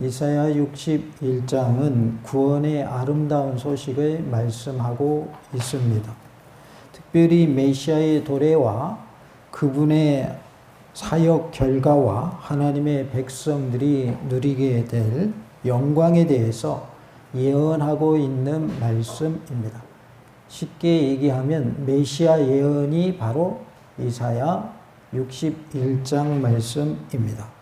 이사야 61장은 구원의 아름다운 소식을 말씀하고 있습니다. 특별히 메시아의 도래와 그분의 사역 결과와 하나님의 백성들이 누리게 될 영광에 대해서 예언하고 있는 말씀입니다. 쉽게 얘기하면 메시아 예언이 바로 이사야 61장 말씀입니다.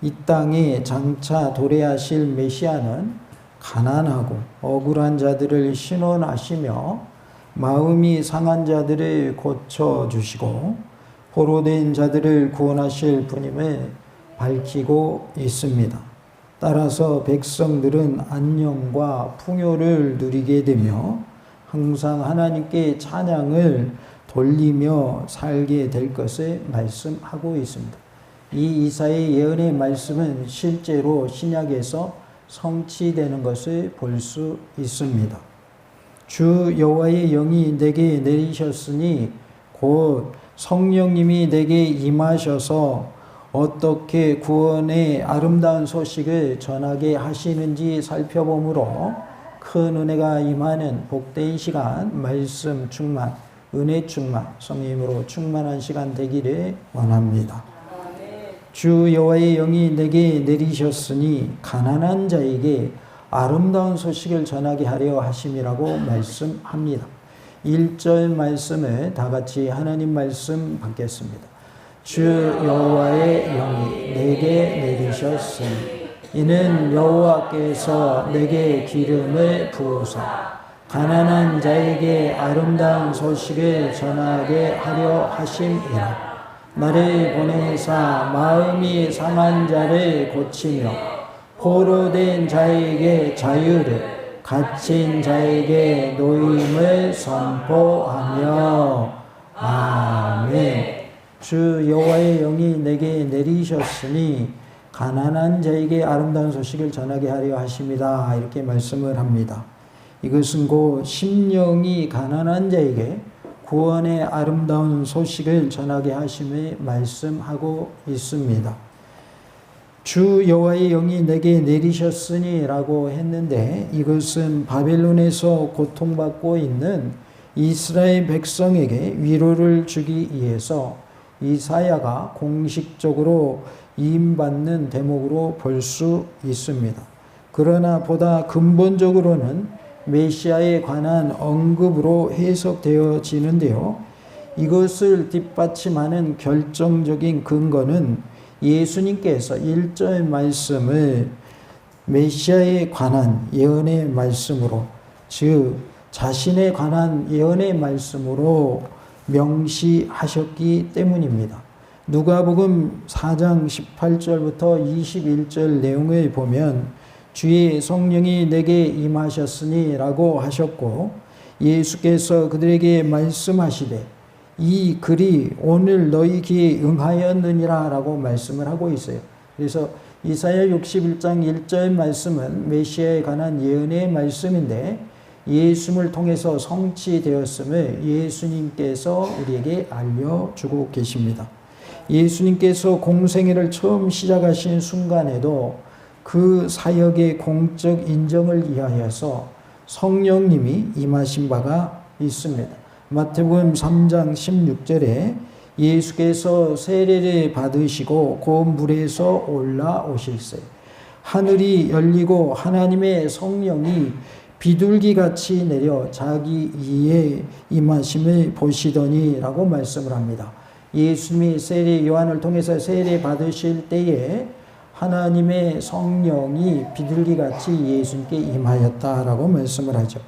이 땅에 장차 도래하실 메시아는 가난하고 억울한 자들을 신원하시며 마음이 상한 자들을 고쳐주시고 포로된 자들을 구원하실 분임을 밝히고 있습니다. 따라서 백성들은 안녕과 풍요를 누리게 되며 항상 하나님께 찬양을 돌리며 살게 될 것을 말씀하고 있습니다. 이 이사야의 예언의 말씀은 실제로 신약에서 성취되는 것을 볼 수 있습니다. 주 여호와의 영이 내게 내리셨으니 곧 성령님이 내게 임하셔서 어떻게 구원의 아름다운 소식을 전하게 하시는지 살펴보므로 큰 은혜가 임하는 복된 시간, 말씀 충만, 은혜 충만, 성령님으로 충만한 시간 되기를 원합니다. 주 여호와의 영이 내게 내리셨으니 가난한 자에게 아름다운 소식을 전하게 하려 하심이라고 말씀합니다. 1절 말씀을 다 같이 하나님 말씀 받겠습니다. 주 여호와의 영이 내게 내리셨으니 이는 여호와께서 내게 기름을 부으사 가난한 자에게 아름다운 소식을 전하게 하려 하심이라. 나를 보내사 마음이 상한 자를 고치며 포로된 자에게 자유를 갇힌 자에게 노임을 선포하며 아멘. 주 여호와의 영이 내게 내리셨으니 가난한 자에게 아름다운 소식을 전하게 하려 하십니다. 이렇게 말씀을 합니다. 이것은 곧 심령이 가난한 자에게 구원의 아름다운 소식을 전하게 하심을 말씀하고 있습니다. 주 여호와의 영이 내게 내리셨으니 라고 했는데 이것은 바벨론에서 고통받고 있는 이스라엘 백성에게 위로를 주기 위해서 이사야가 공식적으로 이임받는 대목으로 볼 수 있습니다. 그러나 보다 근본적으로는 메시아에 관한 언급으로 해석되어지는데요. 이것을 뒷받침하는 결정적인 근거는 예수님께서 1절 말씀을 메시아에 관한 예언의 말씀으로, 즉 자신에 관한 예언의 말씀으로 명시하셨기 때문입니다. 누가복음 4장 18절부터 21절 내용을 보면 주의 성령이 내게 임하셨으니 라고 하셨고 예수께서 그들에게 말씀하시되 이 글이 오늘 너희 귀에 응하였느니라 라고 말씀을 하고 있어요. 그래서 이사야 61장 1절 말씀은 메시아에 관한 예언의 말씀인데 예수님을 통해서 성취되었음을 예수님께서 우리에게 알려주고 계십니다. 예수님께서 공생애를 처음 시작하신 순간에도 그 사역의 공적 인정을 위하여서 성령님이 임하신 바가 있습니다. 마태복음 3장 16절에 예수께서 세례를 받으시고 그 물에서 올라오실세 하늘이 열리고 하나님의 성령이 비둘기같이 내려 자기 위에 임하심을 보시더니 라고 말씀을 합니다. 예수님이 세례 요한을 통해서 세례 받으실 때에 하나님의 성령이 비둘기같이 예수님께 임하였다라고 말씀을 하죠.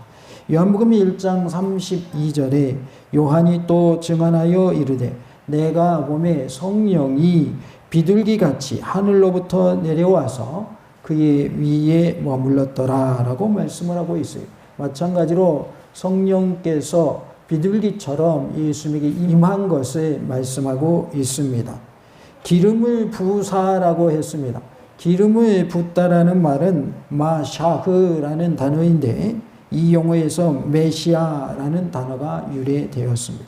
요한복음 1장 32절에 요한이 또 증언하여 이르되 내가 보매 성령이 비둘기같이 하늘로부터 내려와서 그의 위에 머물렀더라 라고 말씀을 하고 있어요. 마찬가지로 성령께서 비둘기처럼 예수님에게 임한 것을 말씀하고 있습니다. 기름을 부으사라고 했습니다. 기름을 붓다라는 말은 마샤흐라는 단어인데 이 용어에서 메시아라는 단어가 유래되었습니다.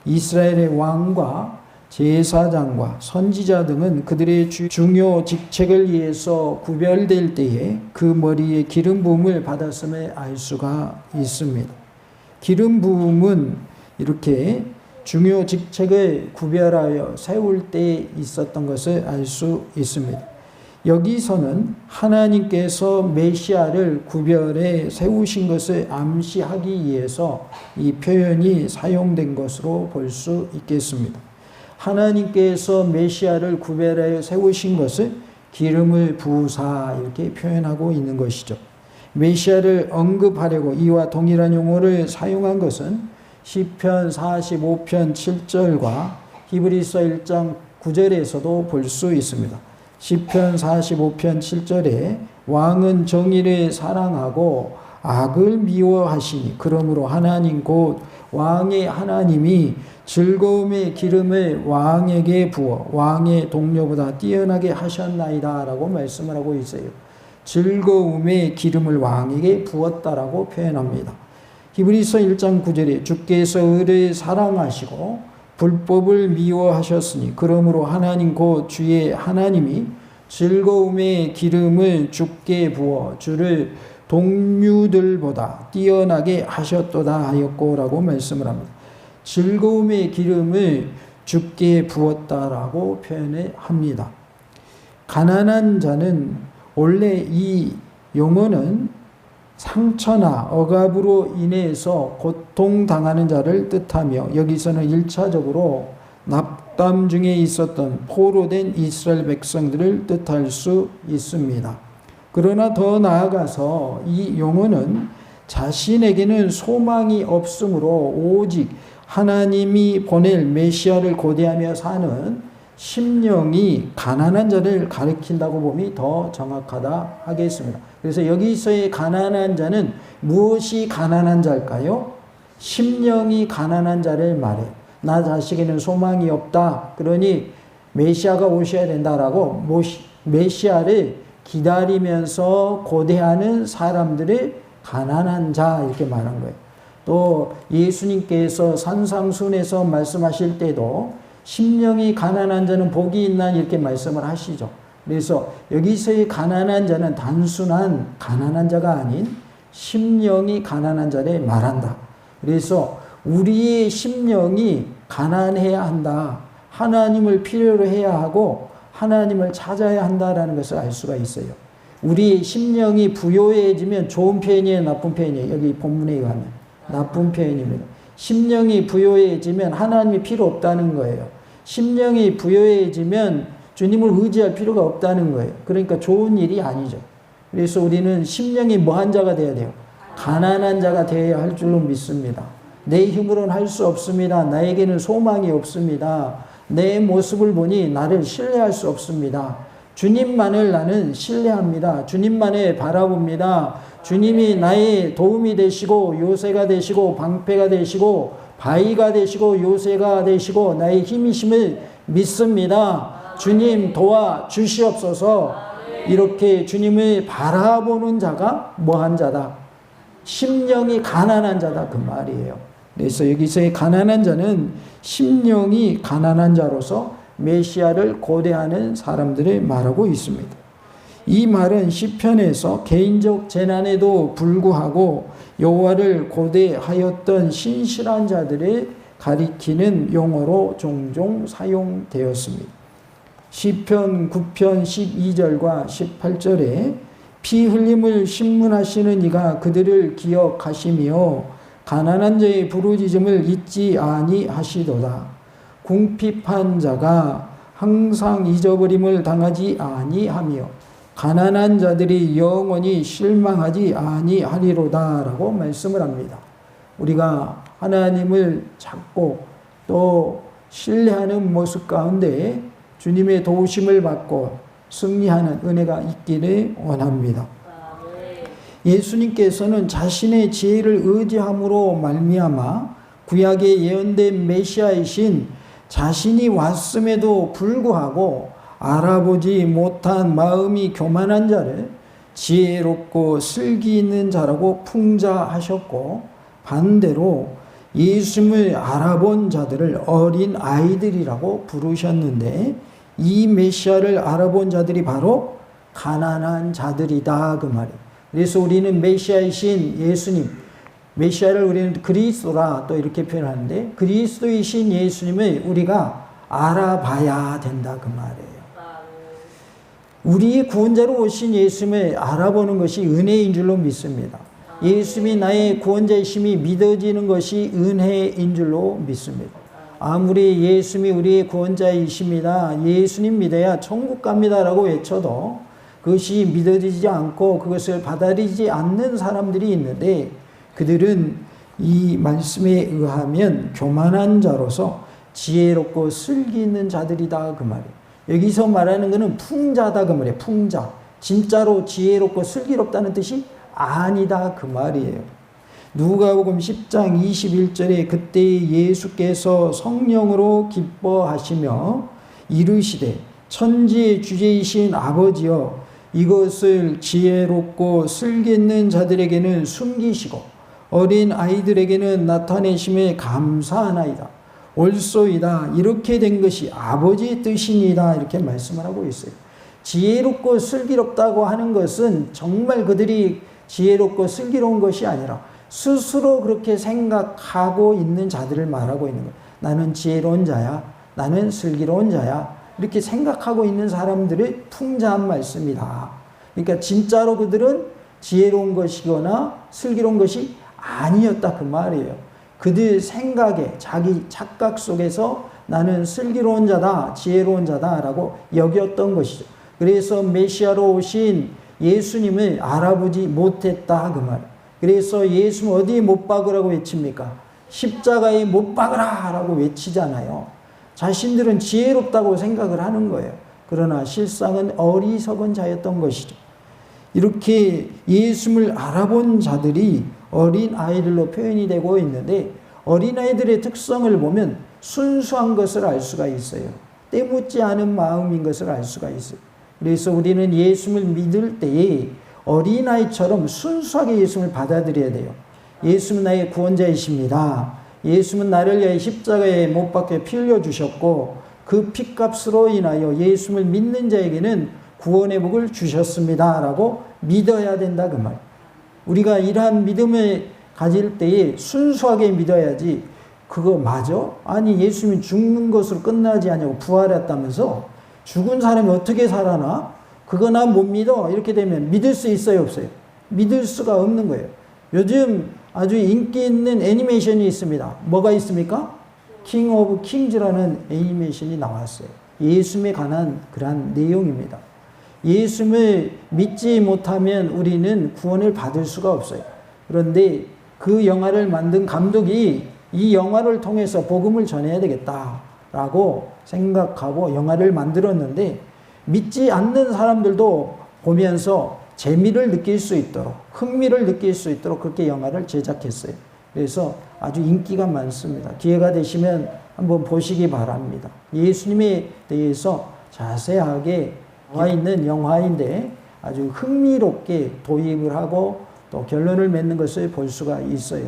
이스라엘의 왕과 제사장과 선지자 등은 그들의 중요 직책을 위해서 구별될 때에 그 머리에 기름 부음을 받았음을 알 수가 있습니다. 기름 부음은 이렇게 중요 직책을 구별하여 세울 때 있었던 것을 알 수 있습니다. 여기서는 하나님께서 메시아를 구별해 세우신 것을 암시하기 위해서 이 표현이 사용된 것으로 볼 수 있겠습니다. 하나님께서 메시아를 구별해 세우신 것을 기름을 부으사 이렇게 표현하고 있는 것이죠. 메시아를 언급하려고 이와 동일한 용어를 사용한 것은 시편 45편 7절과 히브리서 1장 9절에서도 볼 수 있습니다. 시편 45편 7절에 왕은 정의를 사랑하고 악을 미워하시니 그러므로 하나님 곧 왕의 하나님이 즐거움의 기름을 왕에게 부어 왕의 동료보다 뛰어나게 하셨나이다 라고 말씀을 하고 있어요. 즐거움의 기름을 왕에게 부었다라고 표현합니다. 히브리서 1장 9절에 주께서 의를 사랑하시고 불법을 미워하셨으니 그러므로 하나님 곧 주의 하나님이 즐거움의 기름을 주께 부어 주를 동류들보다 뛰어나게 하셨도다 하였고라고 말씀을 합니다. 즐거움의 기름을 주께 부었다라고 표현을 합니다. 가난한 자는 원래 이 용어는 상처나 억압으로 인해서 고통당하는 자를 뜻하며 여기서는 1차적으로 납담 중에 있었던 포로된 이스라엘 백성들을 뜻할 수 있습니다. 그러나 더 나아가서 이 용어는 자신에게는 소망이 없으므로 오직 하나님이 보낼 메시아를 고대하며 사는 심령이 가난한 자를 가리킨다고 봄이 더 정확하다 하겠습니다. 그래서 여기서의 가난한 자는 무엇이 가난한 자일까요? 심령이 가난한 자를 말해요. 나 자식에는 소망이 없다. 그러니 메시아가 오셔야 된다라고 메시아를 기다리면서 고대하는 사람들을 가난한 자 이렇게 말한 거예요. 또 예수님께서 산상순에서 말씀하실 때도 심령이 가난한 자는 복이 있나 이렇게 말씀을 하시죠. 그래서 여기서의 가난한 자는 단순한 가난한 자가 아닌 심령이 가난한 자를 말한다. 그래서 우리의 심령이 가난해야 한다. 하나님을 필요로 해야 하고 하나님을 찾아야 한다라는 것을 알 수가 있어요. 우리의 심령이 부요해지면 좋은 표현이에요, 나쁜 표현이에요? 여기 본문에 의하면 나쁜 표현입니다. 심령이 부요해지면 하나님이 필요 없다는 거예요. 심령이 부요해지면 주님을 의지할 필요가 없다는 거예요. 그러니까 좋은 일이 아니죠. 그래서 우리는 심령이 뭐한 자가 되어야 돼요? 가난한 자가 되어야 할 줄로 믿습니다. 내 힘으로는 할 수 없습니다. 나에게는 소망이 없습니다. 내 모습을 보니 나를 신뢰할 수 없습니다. 주님만을 나는 신뢰합니다. 주님만을 바라봅니다. 주님이 나의 도움이 되시고 요새가 되시고 방패가 되시고 바위가 되시고 요새가 되시고 나의 힘이심을 믿습니다. 주님 도와주시옵소서. 이렇게 주님을 바라보는 자가 뭐한 자다? 심령이 가난한 자다 그 말이에요. 그래서 여기서의 가난한 자는 심령이 가난한 자로서 메시아를 고대하는 사람들을 말하고 있습니다. 이 말은 시편에서 개인적 재난에도 불구하고 여호와를 고대하였던 신실한 자들을 가리키는 용어로 종종 사용되었습니다. 시편 9편 12절과 18절에 피 흘림을 신문하시는 이가 그들을 기억하시며 가난한 자의 부르짖음을 잊지 아니하시도다. 궁핍한 자가 항상 잊어버림을 당하지 아니하며 가난한 자들이 영원히 실망하지 아니하리로다 라고 말씀을 합니다. 우리가 하나님을 찾고 또 신뢰하는 모습 가운데 주님의 도우심을 받고 승리하는 은혜가 있기를 원합니다. 예수님께서는 자신의 지혜를 의지함으로 말미암아 구약에 예언된 메시아이신 자신이 왔음에도 불구하고 알아보지 못한 마음이 교만한 자를 지혜롭고 슬기 있는 자라고 풍자하셨고 반대로 예수님을 알아본 자들을 어린 아이들이라고 부르셨는데 이 메시아를 알아본 자들이 바로 가난한 자들이다 그 말이에요. 그래서 우리는 메시아이신 예수님, 메시아를 우리는 그리스도라 또 이렇게 표현하는데 그리스도이신 예수님을 우리가 알아봐야 된다 그 말이에요. 우리 구원자로 오신 예수님을 알아보는 것이 은혜인 줄로 믿습니다. 예수님이 나의 구원자이심이 믿어지는 것이 은혜인 줄로 믿습니다. 아무리 예수님이 우리의 구원자이십니다. 예수님 믿어야 천국 갑니다라고 외쳐도 그것이 믿어지지 않고 그것을 받아들이지 않는 사람들이 있는데 그들은 이 말씀에 의하면 교만한 자로서 지혜롭고 슬기 있는 자들이다 그 말이에요. 여기서 말하는 것은 풍자다 그 말이에요. 풍자. 진짜로 지혜롭고 슬기롭다는 뜻이 아니다 그 말이에요. 누가복음 10장 21절에 그때 예수께서 성령으로 기뻐하시며 이르시되 천지의 주제이신 아버지여 이것을 지혜롭고 슬기 있는 자들에게는 숨기시고 어린 아이들에게는 나타내심에 감사하나이다. 옳소이다. 이렇게 된 것이 아버지의 뜻이니다. 이렇게 말씀을 하고 있어요. 지혜롭고 슬기롭다고 하는 것은 정말 그들이 지혜롭고 슬기로운 것이 아니라 스스로 그렇게 생각하고 있는 자들을 말하고 있는 거예요. 나는 지혜로운 자야. 나는 슬기로운 자야. 이렇게 생각하고 있는 사람들을 풍자한 말씀이다. 그러니까 진짜로 그들은 지혜로운 것이거나 슬기로운 것이 아니었다 그 말이에요. 그들 생각에 자기 착각 속에서 나는 슬기로운 자다, 지혜로운 자다라고 여겼던 것이죠. 그래서 메시아로 오신 예수님을 알아보지 못했다 그 말. 그래서 예수님 어디에 못 박으라고 외칩니까? 십자가에 못 박으라라고 외치잖아요. 자신들은 지혜롭다고 생각을 하는 거예요. 그러나 실상은 어리석은 자였던 것이죠. 이렇게 예수님을 알아본 자들이 어린 아이들로 표현이 되고 있는데 어린 아이들의 특성을 보면 순수한 것을 알 수가 있어요. 때묻지 않은 마음인 것을 알 수가 있어요. 그래서 우리는 예수님을 믿을 때에 어린아이처럼 순수하게 예수님을 받아들여야 돼요. 예수는 나의 구원자이십니다. 예수는 나를 위하여 십자가에 못 박혀 피 흘려주셨고 그 피값으로 인하여 예수님을 믿는 자에게는 구원의 복을 주셨습니다. 라고 믿어야 된다 그 말. 우리가 이러한 믿음을 가질 때에 순수하게 믿어야지 그거 맞아? 아니 예수님이 죽는 것으로 끝나지 않냐고 부활했다면서 죽은 사람이 어떻게 살아나? 그거 난 못 믿어. 이렇게 되면 믿을 수 있어요 없어요? 믿을 수가 없는 거예요. 요즘 아주 인기 있는 애니메이션이 있습니다. 뭐가 있습니까? 킹 오브 킹즈라는 애니메이션이 나왔어요. 예수님에 관한 그러한 내용입니다. 예수님을 믿지 못하면 우리는 구원을 받을 수가 없어요. 그런데 그 영화를 만든 감독이 이 영화를 통해서 복음을 전해야 되겠다라고 생각하고 영화를 만들었는데 믿지 않는 사람들도 보면서 재미를 느낄 수 있도록 흥미를 느낄 수 있도록 그렇게 영화를 제작했어요. 그래서 아주 인기가 많습니다. 기회가 되시면 한번 보시기 바랍니다. 예수님에 대해서 자세하게 나와 있는 영화인데 아주 흥미롭게 도입을 하고 또 결론을 맺는 것을 볼 수가 있어요.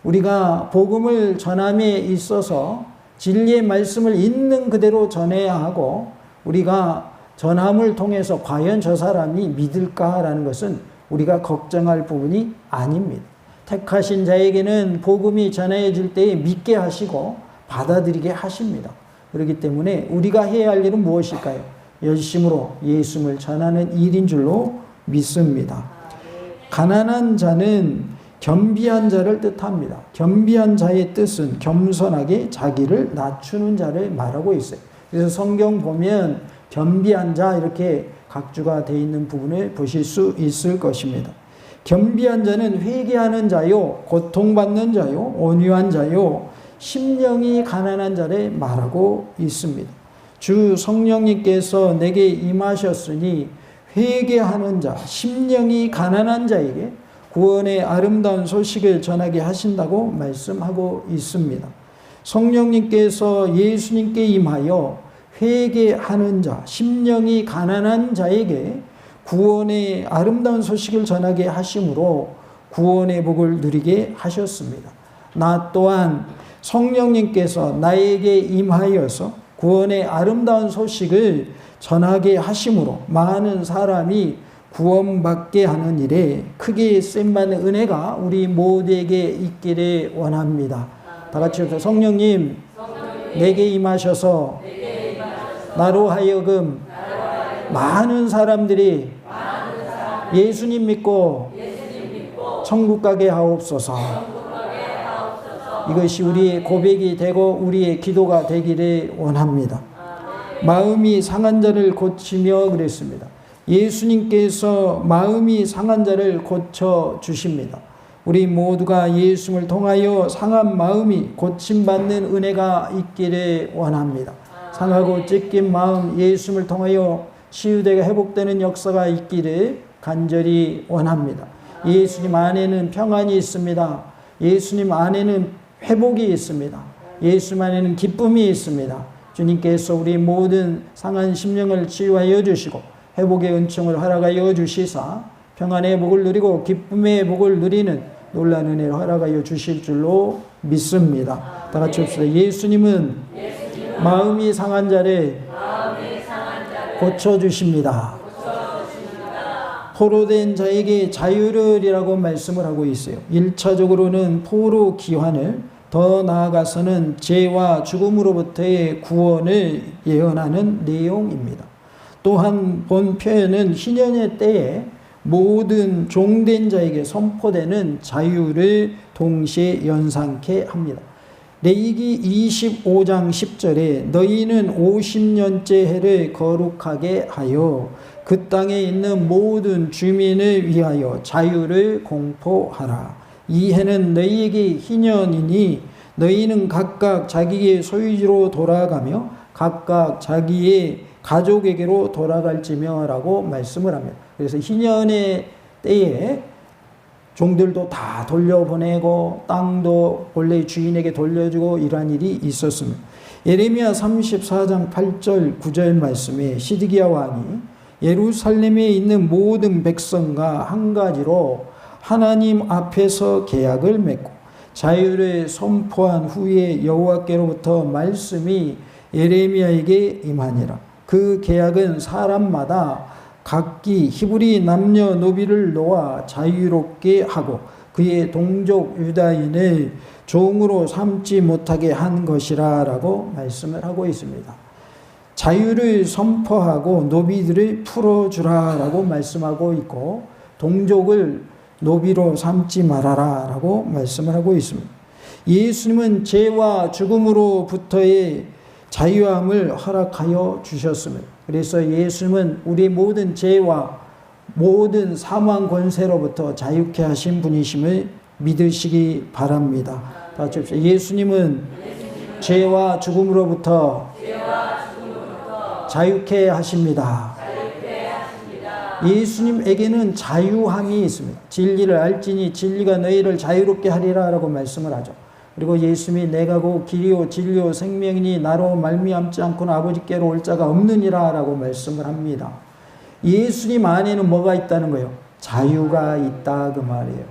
우리가 복음을 전함에 있어서 진리의 말씀을 있는 그대로 전해야 하고 우리가 전함을 통해서 과연 저 사람이 믿을까라는 것은 우리가 걱정할 부분이 아닙니다. 택하신 자에게는 복음이 전해질 때에 믿게 하시고 받아들이게 하십니다. 그렇기 때문에 우리가 해야 할 일은 무엇일까요? 열심으로 예수님을 전하는 일인 줄로 믿습니다. 가난한 자는 겸비한 자를 뜻합니다. 겸비한 자의 뜻은 겸손하게 자기를 낮추는 자를 말하고 있어요. 그래서 성경 보면 겸비한 자 이렇게 각주가 되어 있는 부분을 보실 수 있을 것입니다. 겸비한 자는 회개하는 자요, 고통받는 자요, 온유한 자요, 심령이 가난한 자를 말하고 있습니다. 주 성령님께서 내게 임하셨으니 회개하는 자, 심령이 가난한 자에게 구원의 아름다운 소식을 전하게 하신다고 말씀하고 있습니다. 성령님께서 예수님께 임하여 회개하는 자, 심령이 가난한 자에게 구원의 아름다운 소식을 전하게 하심으로 구원의 복을 누리게 하셨습니다. 나 또한 성령님께서 나에게 임하여서 구원의 아름다운 소식을 전하게 하심으로 많은 사람이 구원받게 하는 일에 크게 쓰임받는 은혜가 우리 모두에게 있기를 원합니다. 다 같이 합시다. 성령님, 내게 임하셔서 나로 하여금 많은 사람들이 예수님 믿고 천국 가게 하옵소서. 이것이 우리의 고백이 되고 우리의 기도가 되기를 원합니다. 마음이 상한 자를 고치며 그랬습니다. 예수님께서 마음이 상한 자를 고쳐 주십니다. 우리 모두가 예수님을 통하여 상한 마음이 고침받는 은혜가 있기를 원합니다. 상하고 찢긴 마음 예수님을 통하여 치유되고 회복되는 역사가 있기를 간절히 원합니다. 예수님 안에는 평안이 있습니다. 예수님 안에는 회복이 있습니다. 예수님 안에는 기쁨이 있습니다. 주님께서 우리 모든 상한 심령을 치유하여 주시고 회복의 은총을 허락하여 주시사 평안의 복을 누리고 기쁨의 복을 누리는 놀라운 은혜를 허락하여 주실 줄로 믿습니다. 다 같이 합시다. 예수님은 마음이 상한 자를 고쳐주십니다. 포로된 자에게 자유를이라고 말씀을 하고 있어요. 1차적으로는 포로 기환을, 더 나아가서는 죄와 죽음으로부터의 구원을 예언하는 내용입니다. 또한 본 표현은 희년의 때에 모든 종된 자에게 선포되는 자유를 동시에 연상케 합니다. 레위기 25장 10절에 너희는 50년째 해를 거룩하게 하여 그 땅에 있는 모든 주민을 위하여 자유를 공포하라. 이 해는 너희에게 희년이니 너희는 각각 자기의 소유지로 돌아가며 각각 자기의 가족에게로 돌아갈지며 라고 말씀을 합니다. 그래서 희년의 때에 종들도 다 돌려보내고 땅도 본래 주인에게 돌려주고 이러한 일이 있었습니다. 예레미야 34장 8절 9절 말씀에 시드기야 왕이 예루살렘에 있는 모든 백성과 한 가지로 하나님 앞에서 계약을 맺고 자유를 선포한 후에 여호와께로부터 말씀이 예레미야에게 임하니라. 그 계약은 사람마다 각기 히브리 남녀노비를 놓아 자유롭게 하고 그의 동족 유다인을 종으로 삼지 못하게 한 것이라 라고 말씀을 하고 있습니다. 자유를 선포하고 노비들을 풀어주라 라고 말씀하고 있고 동족을 노비로 삼지 말아라 라고 말씀을 하고 있습니다. 예수님은 죄와 죽음으로부터의 자유함을 허락하여 주셨습니다. 그래서 예수님은 우리 모든 죄와 모든 사망 권세로부터 자유케 하신 분이심을 믿으시기 바랍니다. 다 같이 합시다. 예수님은 죄와 죽음으로부터 자유케 하십니다. 예수님에게는 자유함이 있습니다. 진리를 알지니 진리가 너희를 자유롭게 하리라 라고 말씀을 하죠. 그리고 예수님이 내가 곧 길이요 진리요 생명이니 나로 말미암지 않고는 아버지께로 올 자가 없느니라 라고 말씀을 합니다. 예수님 안에는 뭐가 있다는 거예요? 자유가 있다 그 말이에요.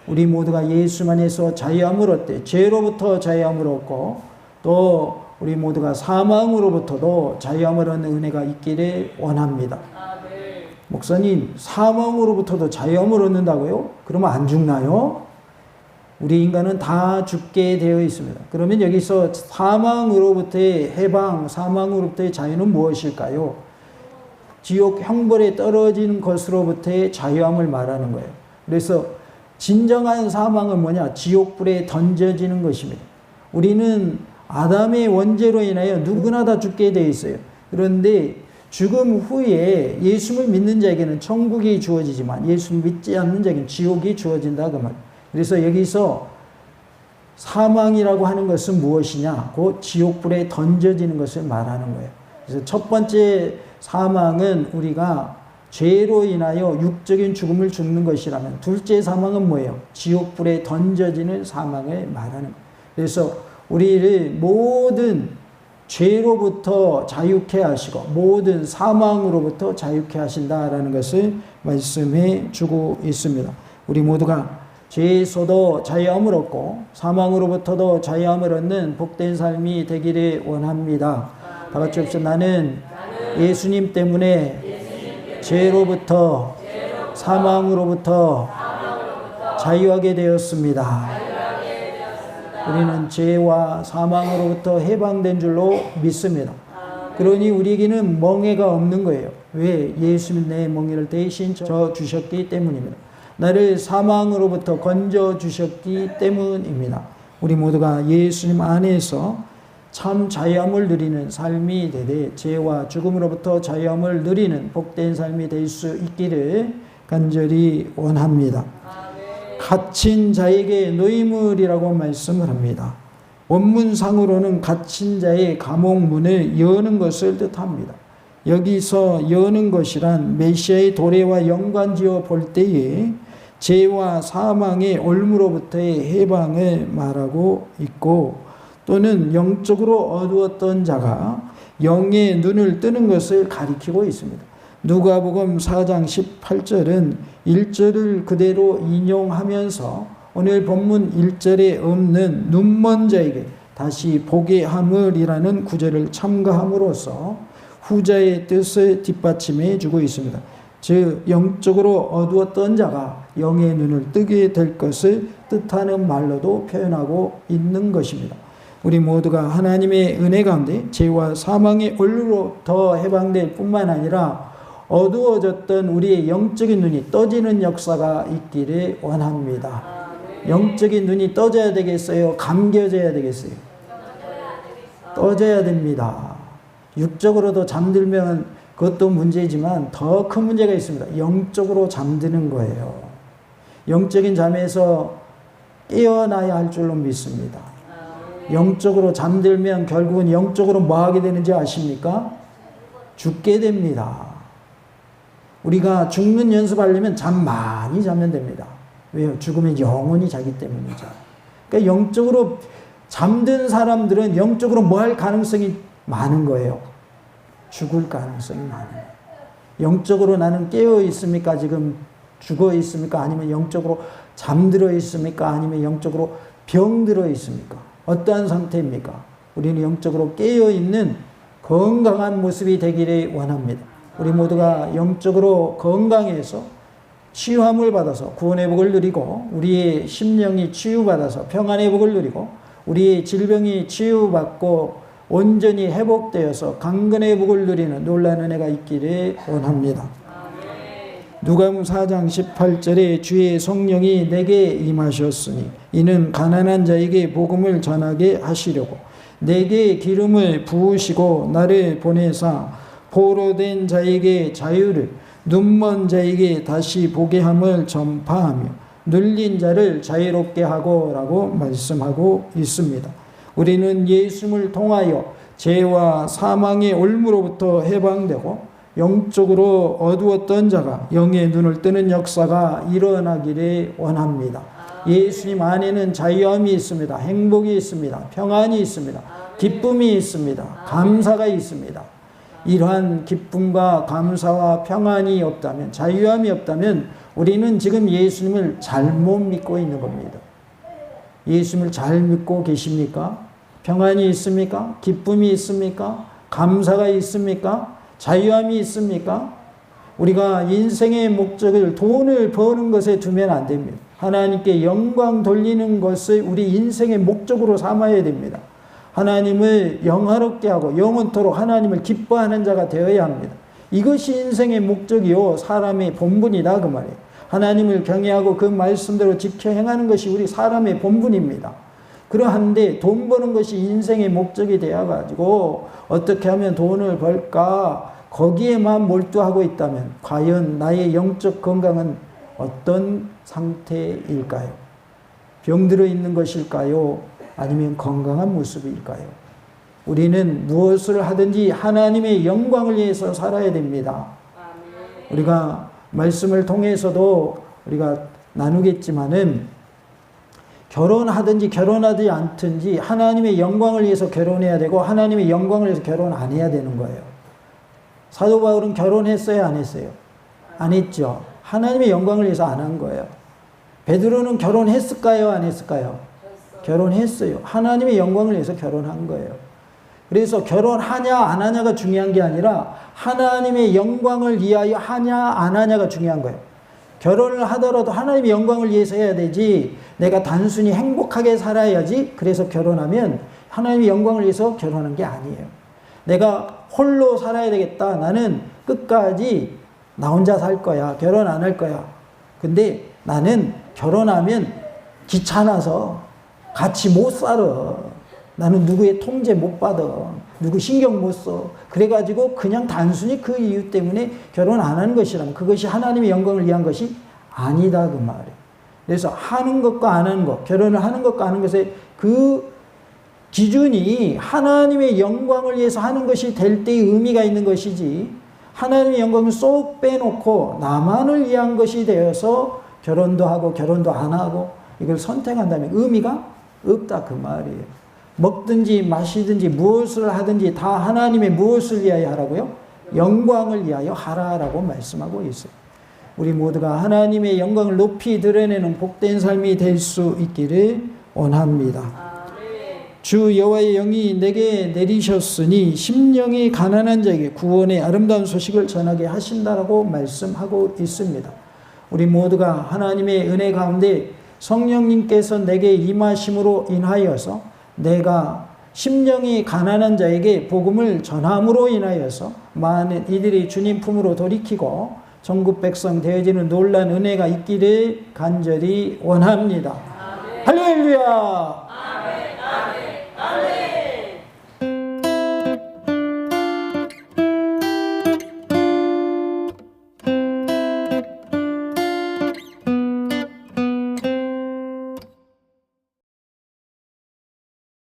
우리 모두가 예수 안에서 자유함을 얻되 죄로부터 자유함을 얻고 또 우리 모두가 사망으로부터도 자유함을 얻는 은혜가 있기를 원합니다. 목사님, 사망으로부터도 자유함을 얻는다고요? 그러면 안 죽나요? 우리 인간은 다 죽게 되어 있습니다. 그러면 여기서 사망으로부터의 해방, 사망으로부터의 자유는 무엇일까요? 지옥 형벌에 떨어지는 것으로부터의 자유함을 말하는 거예요. 그래서 진정한 사망은 뭐냐? 지옥불에 던져지는 것입니다. 우리는 아담의 원죄로 인하여 누구나 다 죽게 되어 있어요. 그런데 죽음 후에 예수를 믿는 자에게는 천국이 주어지지만 예수를 믿지 않는 자에게는 지옥이 주어진다 그 말이에요. 그래서 여기서 사망이라고 하는 것은 무엇이냐? 곧 지옥불에 던져지는 것을 말하는 거예요. 그래서 첫 번째 사망은 우리가 죄로 인하여 육적인 죽음을 죽는 것이라면 둘째 사망은 뭐예요? 지옥불에 던져지는 사망을 말하는 거예요. 그래서 우리를 모든 죄로부터 자유케 하시고 모든 사망으로부터 자유케 하신다라는 것을 말씀해 주고 있습니다. 우리 모두가 죄에서도 자유함을 얻고 사망으로부터도 자유함을 얻는 복된 삶이 되기를 원합니다. 다 같이 합시다. 나는 예수님 때문에 죄로부터 사망으로부터 자유하게 되었습니다. 우리는 죄와 사망으로부터 해방된 줄로 믿습니다. 그러니 우리에게는 멍해가 없는 거예요. 왜? 예수님 내 멍해를 대신 져 주셨기 때문입니다. 나를 사망으로부터 건져 주셨기 때문입니다. 우리 모두가 예수님 안에서 참 자유함을 누리는 삶이 되되 죄와 죽음으로부터 자유함을 누리는 복된 삶이 될 수 있기를 간절히 원합니다. 갇힌 자에게 노임을이라고 말씀을 합니다. 원문상으로는 갇힌 자의 감옥문을 여는 것을 뜻합니다. 여기서 여는 것이란 메시아의 도래와 연관지어 볼 때에 죄와 사망의 올무로부터의 해방을 말하고 있고, 또는 영적으로 어두웠던 자가 영의 눈을 뜨는 것을 가리키고 있습니다. 누가복음 4장 18절은 1절을 그대로 인용하면서 오늘 본문 1절에 없는 눈먼 자에게 다시 보게 함을이라는 구절을 첨가함으로써 후자의 뜻을 뒷받침해 주고 있습니다. 즉 영적으로 어두웠던 자가 영의 눈을 뜨게 될 것을 뜻하는 말로도 표현하고 있는 것입니다. 우리 모두가 하나님의 은혜 가운데 죄와 사망의 올무로부터 해방될 뿐만 아니라 어두워졌던 우리의 영적인 눈이 떠지는 역사가 있기를 원합니다. 영적인 눈이 떠져야 되겠어요? 감겨져야 되겠어요? 떠져야 됩니다. 육적으로도 잠들면 그것도 문제지만 더 큰 문제가 있습니다. 영적으로 잠드는 거예요. 영적인 잠에서 깨어나야 할 줄로 믿습니다. 영적으로 잠들면 결국은 영적으로 뭐 하게 되는지 아십니까? 죽게 됩니다. 우리가 죽는 연습하려면 잠 많이 자면 됩니다. 왜요? 죽으면 영원히 자기 때문이죠. 그러니까 영적으로 잠든 사람들은 영적으로 뭐 할 가능성이 많은 거예요. 죽을 가능성이 많아요. 영적으로 나는 깨어 있습니까? 지금 죽어 있습니까? 아니면 영적으로 잠들어 있습니까? 아니면 영적으로 병들어 있습니까? 어떠한 상태입니까? 우리는 영적으로 깨어 있는 건강한 모습이 되기를 원합니다. 우리 모두가 영적으로 건강해서 치유함을 받아서 구원의 복을 누리고, 우리의 심령이 치유받아서 평안의 복을 누리고, 우리의 질병이 치유받고 온전히 회복되어서 강건의 복을 누리는 놀라운 은혜가 있기를 원합니다. 누가복음 4장 18절에 주의 성령이 내게 임하셨으니 이는 가난한 자에게 복음을 전하게 하시려고 내게 기름을 부으시고 나를 보내사 포로된 자에게 자유를, 눈먼 자에게 다시 보게 함을 전파하며 눌린 자를 자유롭게 하고 라고 말씀하고 있습니다. 우리는 예수님을 통하여 죄와 사망의 올무로부터 해방되고 영적으로 어두웠던 자가 영의 눈을 뜨는 역사가 일어나기를 원합니다. 예수님 안에는 자유함이 있습니다. 행복이 있습니다. 평안이 있습니다. 기쁨이 있습니다. 감사가 있습니다. 이러한 기쁨과 감사와 평안이 없다면, 자유함이 없다면 우리는 지금 예수님을 잘못 믿고 있는 겁니다. 예수님을 잘 믿고 계십니까? 평안이 있습니까? 기쁨이 있습니까? 감사가 있습니까? 자유함이 있습니까? 우리가 인생의 목적을 돈을 버는 것에 두면 안 됩니다. 하나님께 영광 돌리는 것을 우리 인생의 목적으로 삼아야 됩니다. 하나님을 영화롭게 하고 영원토록 하나님을 기뻐하는 자가 되어야 합니다. 이것이 인생의 목적이요 사람의 본분이다 그 말이에요. 하나님을 경외하고 그 말씀대로 지켜 행하는 것이 우리 사람의 본분입니다. 그러한데 돈 버는 것이 인생의 목적이 되어가지고 어떻게 하면 돈을 벌까 거기에만 몰두하고 있다면 과연 나의 영적 건강은 어떤 상태일까요? 병들어 있는 것일까요? 아니면 건강한 모습일까요? 우리는 무엇을 하든지 하나님의 영광을 위해서 살아야 됩니다. 우리가 말씀을 통해서도 우리가 나누겠지만은 결혼하든지 결혼하지 않든지 하나님의 영광을 위해서 결혼해야 되고 하나님의 영광을 위해서 결혼 안 해야 되는 거예요. 사도 바울은 결혼했어요? 안 했어요? 안 했죠. 하나님의 영광을 위해서 안 한 거예요. 베드로는 결혼했을까요? 안 했을까요? 결혼했어요. 하나님의 영광을 위해서 결혼한 거예요. 그래서 결혼하냐 안 하냐가 중요한 게 아니라 하나님의 영광을 위하여 하냐 안 하냐가 중요한 거예요. 결혼을 하더라도 하나님의 영광을 위해서 해야 되지, 내가 단순히 행복하게 살아야지 그래서 결혼하면 하나님의 영광을 위해서 결혼한 게 아니에요. 내가 홀로 살아야 되겠다. 나는 끝까지 나 혼자 살 거야. 결혼 안 할 거야. 근데 나는 결혼하면 귀찮아서 같이 못 살아. 나는 누구의 통제 못 받아. 누구 신경 못 써. 그래가지고 그냥 단순히 그 이유 때문에 결혼 안 하는 것이라면 그것이 하나님의 영광을 위한 것이 아니다 그 말이에요. 그래서 하는 것과 안 하는 것, 결혼을 하는 것과 안 하는 것의 그 기준이 하나님의 영광을 위해서 하는 것이 될 때의 의미가 있는 것이지, 하나님의 영광을 쏙 빼놓고 나만을 위한 것이 되어서 결혼도 하고 결혼도 안 하고 이걸 선택한다면 의미가 없다 그 말이에요. 먹든지 마시든지 무엇을 하든지 다 하나님의 무엇을 위하여 하라고요? 영광을 위하여 하라라고 말씀하고 있어요. 우리 모두가 하나님의 영광을 높이 드러내는 복된 삶이 될 수 있기를 원합니다. 주 여호와의 영이 내게 내리셨으니 심령이 가난한 자에게 구원의 아름다운 소식을 전하게 하신다라고 말씀하고 있습니다. 우리 모두가 하나님의 은혜 가운데 성령님께서 내게 임하심으로 인하여서 내가 심령이 가난한 자에게 복음을 전함으로 인하여서 많은 이들이 주님 품으로 돌이키고 전국 백성 되어지는 놀라운 은혜가 있기를 간절히 원합니다. 할렐루야!